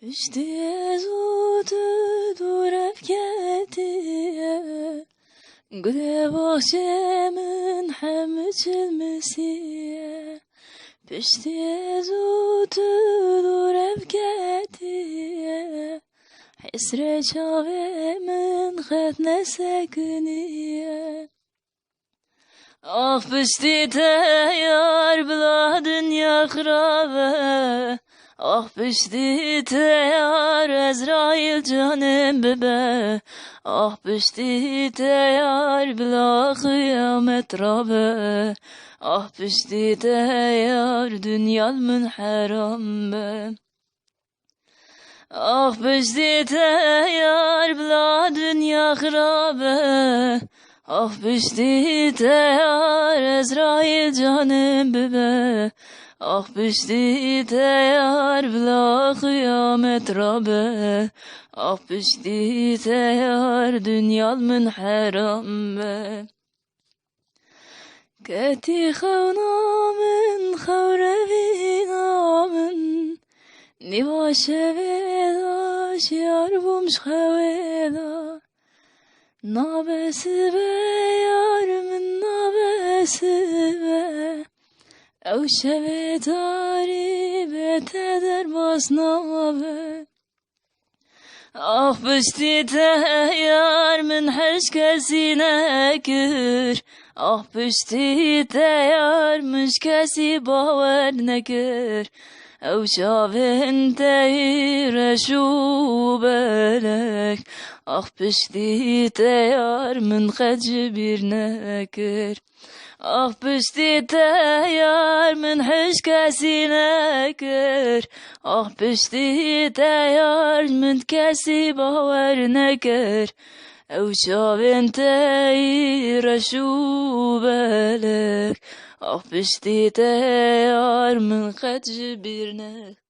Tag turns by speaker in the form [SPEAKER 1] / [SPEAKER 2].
[SPEAKER 1] Pişti zutu durab ketiye Gül bahçemin hem çilmesiye Pişti zutu durab ketiye Hisre çavemin khetne sekniye Ah pişti teyar bila dünya khrabe Ah pişti teyar Ezrail canım bebe Ah pişti teyar bila kıyamet rabe Ah pişti teyar dünyamın haram be Ah pişti teyar bila dünya khrabe Ah pişti teyar Ezrail canım bebe Ah pişti teyar bila kıyamet rabe Ah pişti teyar dünyamın haram be Keti khavnamin khavrevinamin Niva şeveda şiar bum şeveda Nabesi be yarımın nabesi be Ev şevedari beteder basnabe Ah pişti teyar min herkesi nekir Ah pişti teyar müşkesi baver nekir Ev şavin teyre şu belek Ah pişti teyar min kheci bir nekir Ah pişti teyar min hişkesi nekir Ah pişti teyar min kesi baver nekir Ev şavin teyre şu belek Ah pişti teyar min kheci bir nekir